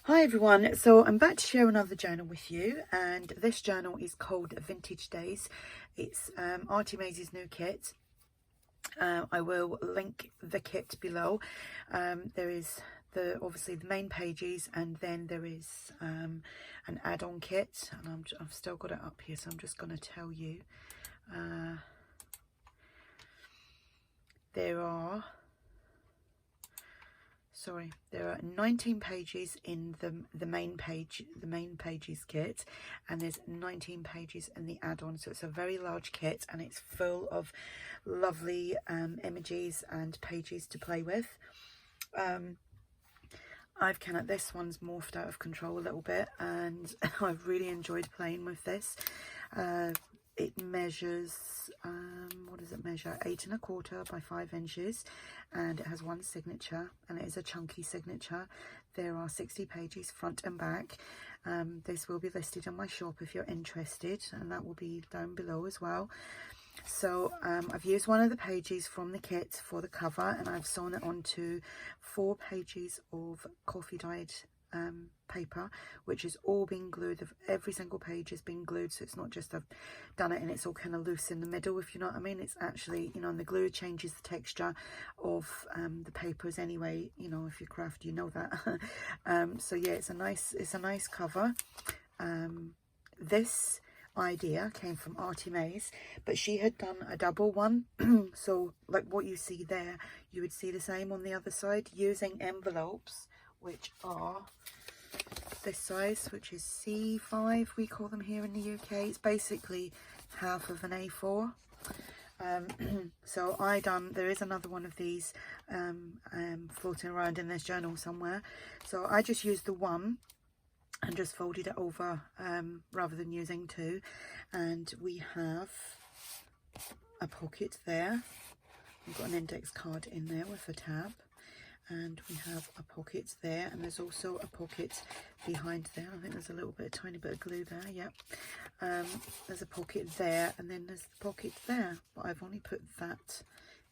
Hi everyone, so I'm back to share another journal with you, and this journal is called Vintage Days. It's ARTYmaze's new kit. I will link the kit below. There is obviously the main pages, and then there is an add-on kit, and I've still got it up here, so I'm just going to tell you. There are 19 pages in the main pages kit, and there's 19 pages in the add-on, so it's a very large kit, and it's full of lovely images and pages to play with. This one's morphed out of control a little bit, and I've really enjoyed playing with this. It measures, what does it measure? 8 1/4 by 5 inches, and it has one signature, and it is a chunky signature. There are 60 pages front and back. This will be listed in my shop if you're interested, and that will be down below as well. So I've used one of the pages from the kit for the cover, and I've sewn it onto 4 pages of coffee dyed paper, which has all been glued. Every single page has been glued, so it's not just I've done it and it's all kind of loose in the middle, if you know what I mean. It's actually, you know, and the glue changes the texture of the papers anyway, you know, if you craft, you know that. So yeah, it's a nice cover. This idea came from ARTYmaze, but she had done a double one. So like what you see there, you would see the same on the other side, using envelopes which are this size, which is C5 we call them here in the UK. It's basically half of an A4. So there is another one of these floating around in this journal somewhere, so I just used the one and just folded it over rather than using 2. And we have a pocket there. We've got an index card in there with a tab, and we have a pocket there, and there's also a pocket behind there. I think there's a tiny bit of glue there. Yep. There's a pocket there, and then there's the pocket there, but I've only put that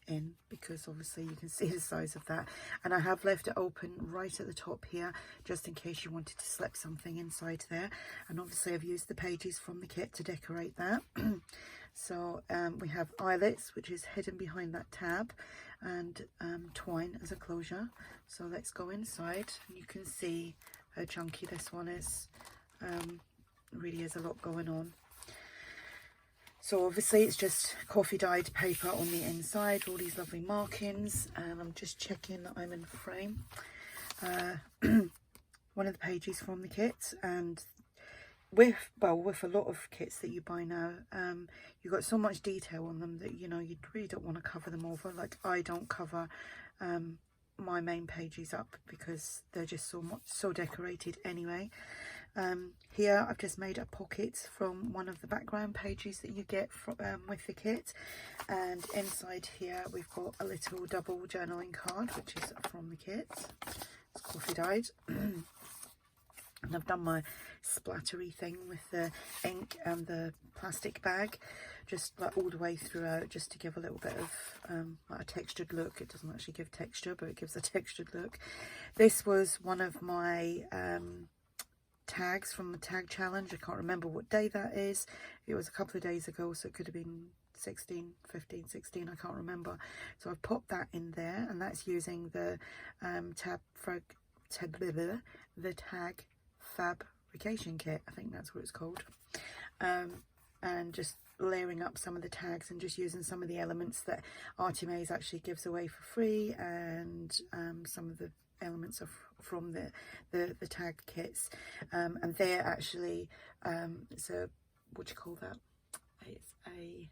in because obviously you can see the size of that, and I have left it open right at the top here just in case you wanted to slip something inside there. And obviously I've used the pages from the kit to decorate that. So we have eyelets, which is hidden behind that tab, and twine as a closure. So let's go inside, and you can see how chunky this one is. Really is a lot going on. So obviously it's just coffee dyed paper on the inside, all these lovely markings, and I'm just checking that I'm in frame. One of the pages from the kit, and with a lot of kits that you buy now, you've got so much detail on them that, you know, you really don't want to cover them over. Like, I don't cover my main pages up because they're just so decorated anyway. Here I've just made a pocket from one of the background pages that you get from, with the kit, and inside here we've got a little double journaling card, which is from the kit. It's coffee dyed. And I've done my splattery thing with the ink and the plastic bag, just like all the way throughout, just to give a little bit of like a textured look. It doesn't actually give texture, but it gives a textured look. This was one of my tags from the tag challenge. I can't remember what day that is. It was a couple of days ago, so it could have been 15, 16, I can't remember. So I've popped that in there, and that's using the tag fabrication kit, I think that's what it's called, and just layering up some of the tags and just using some of the elements that ARTYmaze actually gives away for free, and some of the elements of from the tag kits, and they're actually it's a, what do you call that, it's a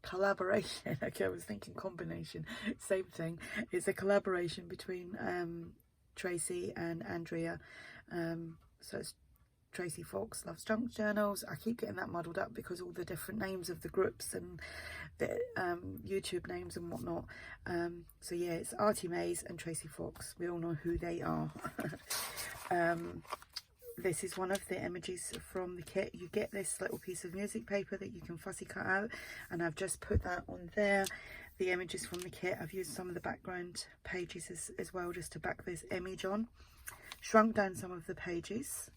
collaboration. Okay, I was thinking combination, same thing. It's a collaboration between Tracy and Andrea. So it's Tracy Fox Loves Junk Journals. I keep getting that muddled up because all the different names of the groups and the YouTube names and whatnot. So yeah, it's ARTYmaze and Tracy Fox. We all know who they are. This is one of the images from the kit. You get this little piece of music paper that you can fussy cut out, and I've just put that on there. The images from the kit, I've used some of the background pages as well, just to back this image on. shrunk down some of the pages.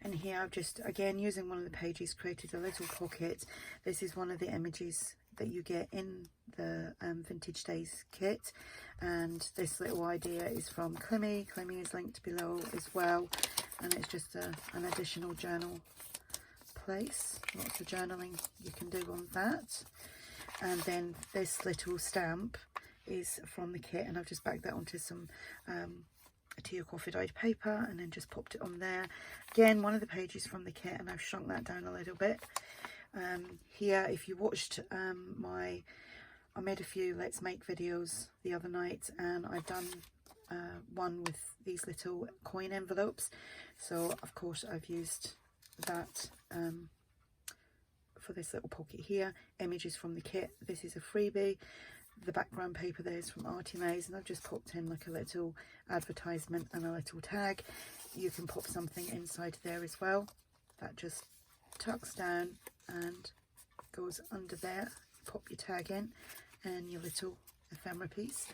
And here I've just, again, using one of the pages, created a little pocket. This is one of the images that you get in the Vintage Days kit. And this little idea is from Climmy. Climmy is linked below as well. And it's just an additional journal place. Lots of journaling you can do on that. And then this little stamp is from the kit. And I've just backed that onto some tea or coffee dyed paper and then just popped it on there. Again, one of the pages from the kit, and I've shrunk that down a little bit. Here, if you watched I made a few Let's Make videos the other night, and I've done one with these little coin envelopes. So of course I've used that for this little pocket here. Images from the kit. This is a freebie. The background paper there is from ARTYmaze, and I've just popped in like a little advertisement and a little tag. You can pop something inside there as well. That just tucks down and goes under there. Pop your tag in and your little ephemera piece,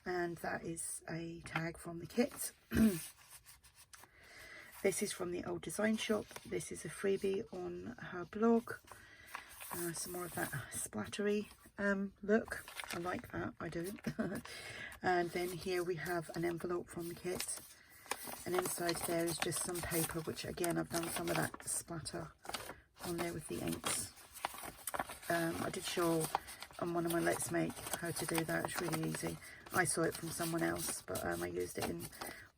and that is a tag from the kit. This is from the old design shop. This is a freebie on her blog. Some more of that splattery look. I like that, I do. And then here we have an envelope from the kit, and inside there is just some paper, which again I've done some of that splatter on there with the inks. I did show on one of my Let's Make how to do that. It's really easy. I saw it from someone else, but I used it in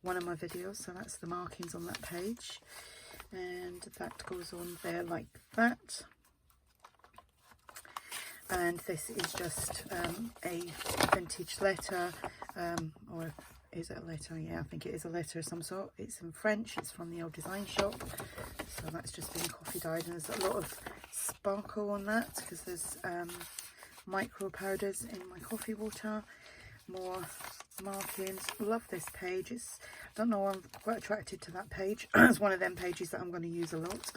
one of my videos. So that's the markings on that page, and that goes on there like that. And this is just a vintage letter, or is it a letter? Yeah, I think it is a letter of some sort. It's in French. It's from the old design shop. So that's just been coffee dyed, and there's a lot of sparkle on that because there's micro powders in my coffee water. More markings. Love this page. I don't know, I'm quite attracted to that page. It's one of them pages that I'm going to use a lot.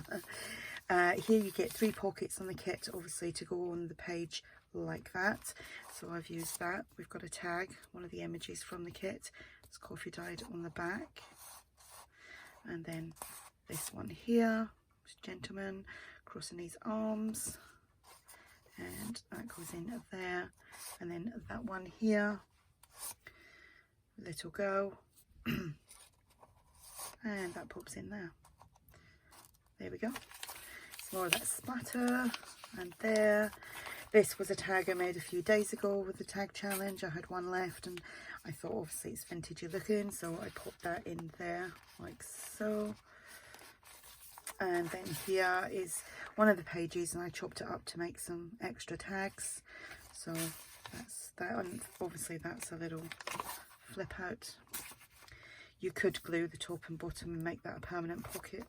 Here you get 3 pockets on the kit, obviously, to go on the page like that. So I've used that. We've got a tag, one of the images from the kit. It's coffee dyed on the back. And then this one here, gentleman crossing his arms. And that goes in there. And then that one here, little girl. And that pops in there. There we go. More of that splatter, and there. This was a tag I made a few days ago with the tag challenge. I had one left, and I thought obviously it's vintagey looking, so I popped that in there like so. And then here is one of the pages, and I chopped it up to make some extra tags. So that's that, and obviously that's a little flip out. You could glue the top and bottom and make that a permanent pocket.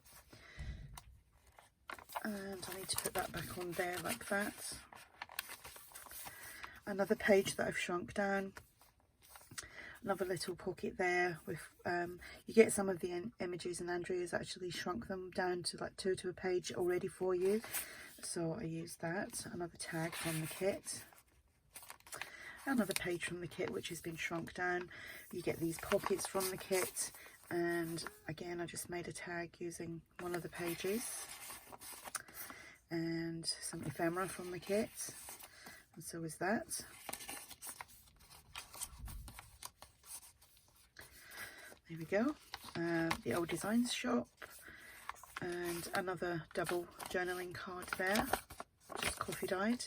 And I need to put that back on there like that. Another page that I've shrunk down. Another little pocket there with, you get some of the images, and Andrea's actually shrunk them down to like 2 to a page already for you. So I used that. Another tag from the kit. Another page from the kit which has been shrunk down. You get these pockets from the kit. And again, I just made a tag using one of the pages. And some ephemera from the kit, and so is that. There we go. The old designs shop, and another double journaling card there, just coffee dyed,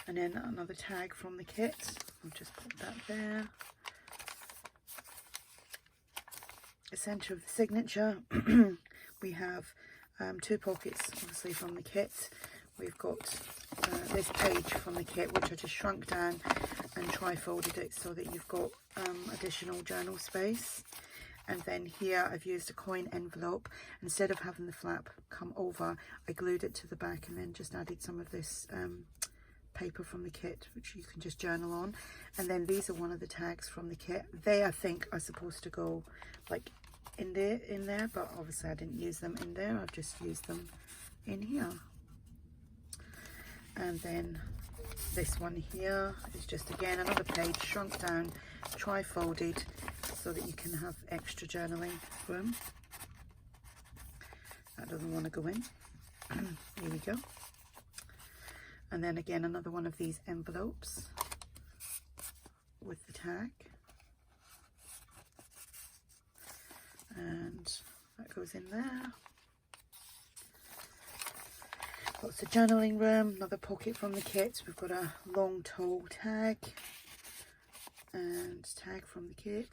and then another tag from the kit. I'll just put that there. The centre of the signature. We have 2 pockets obviously from the kit. We've got this page from the kit, which I just shrunk down and tri-folded it so that you've got additional journal space. And then here I've used a coin envelope. Instead of having the flap come over, I glued it to the back and then just added some of this paper from the kit, which you can just journal on. And then these are one of the tags from the kit. They, I think, are supposed to go like in there, but obviously I didn't use them in there. I've just used them in here. And then this one here is just again another page shrunk down, tri-folded, so that you can have extra journaling room. That doesn't want to go in. Here we go. And then again, another one of these envelopes with the tag. And that goes in there. Lots of journaling room, another pocket from the kit. We've got a long tall tag and tag from the kit.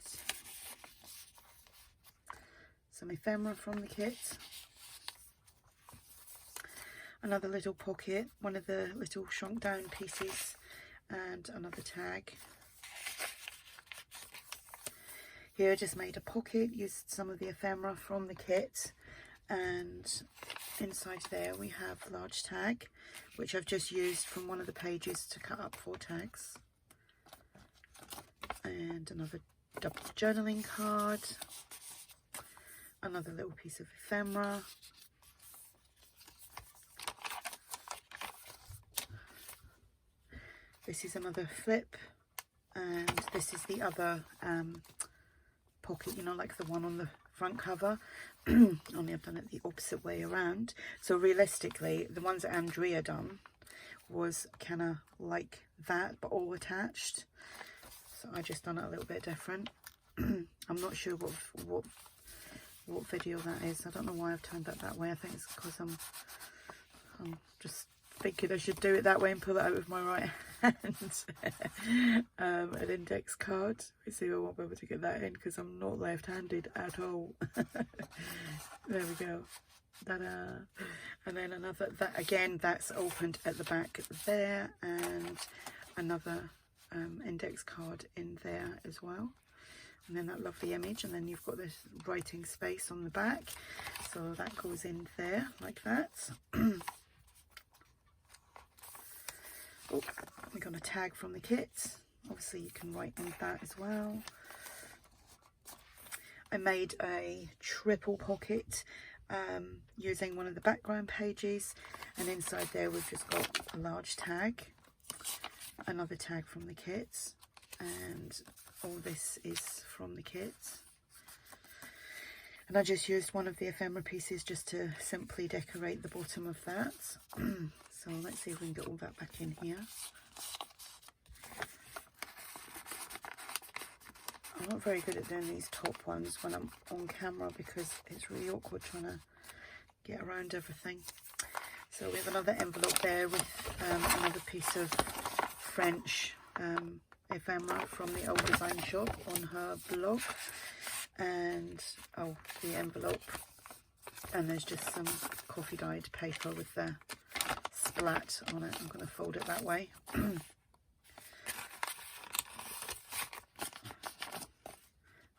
Some ephemera from the kit. Another little pocket, one of the little shrunk down pieces, and another tag. Here I just made a pocket, used some of the ephemera from the kit, and inside there we have a large tag, which I've just used from one of the pages to cut up 4 tags. And another double journaling card, another little piece of ephemera, this is another flip, and this is the other pocket, you know, like the one on the front cover. Only I've done it the opposite way around. So realistically, the ones that Andrea done was kind of like that, but all attached. So I just done it a little bit different. I'm not sure what video that is. I don't know why I've turned that way. I think it's because I'm just thinking I should do it that way and pull it out with my right hand. An index card. Let's see if I won't be able to get that in because I'm not left-handed at all. There we go. Ta-da. And then another, that again, that's opened at the back there, and another index card in there as well. And then that lovely image, and then you've got this writing space on the back, so that goes in there like that. Oh, we got a tag from the kit. Obviously you can write in that as well. I made a triple pocket using one of the background pages, and inside there we've just got a large tag, another tag from the kit, and all this is from the kit. And I just used one of the ephemera pieces just to simply decorate the bottom of that. So let's see if we can get all that back in here. I'm not very good at doing these top ones when I'm on camera because it's really awkward trying to get around everything. So we have another envelope there with another piece of French ephemera from the old design shop on her blog. And oh, the envelope, and there's just some coffee dyed paper with the splat on it. I'm going to fold it that way.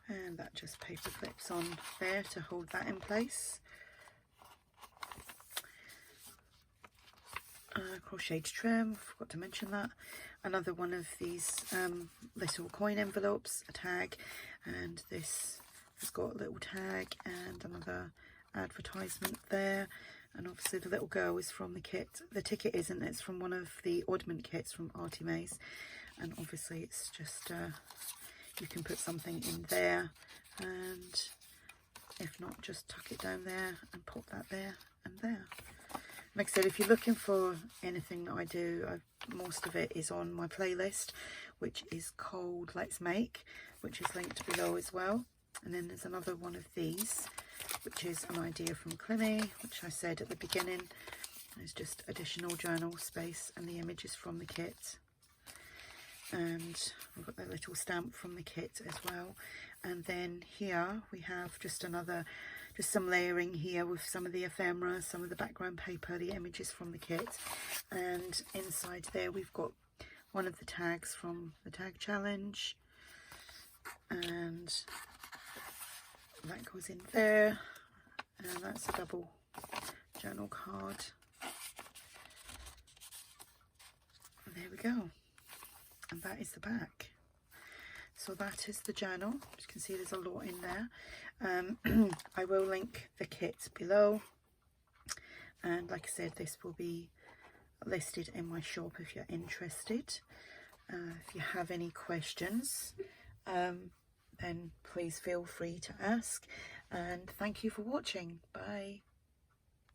And that just paper clips on there to hold that in place. Crocheted trim, forgot to mention that. Another one of these little coin envelopes, a tag, and this has got a little tag and another advertisement there. And obviously the little girl is from the kit. The ticket isn't, it's from one of the oddment kits from ARTYmaze. And obviously it's just, you can put something in there, and if not, just tuck it down there and pop that there and there. Like I said, if you're looking for anything that I do, most of it is on my playlist, which is called Let's Make, which is linked below as well. And then there's another one of these, which is an idea from Climmies, which I said at the beginning. There's just additional journal space, and the images from the kit. And we've got the little stamp from the kit as well. And then here we have just some layering here with some of the ephemera, some of the background paper, the images from the kit. And inside there we've got one of the tags from the tag challenge, and that goes in there, and that's a double journal card. And there we go, and that is the back. So that is the journal. As you can see, there's a lot in there. I will link the kit below, and like I said, this will be listed in my shop if you're interested. If you have any questions, then please feel free to ask. And thank you for watching. Bye.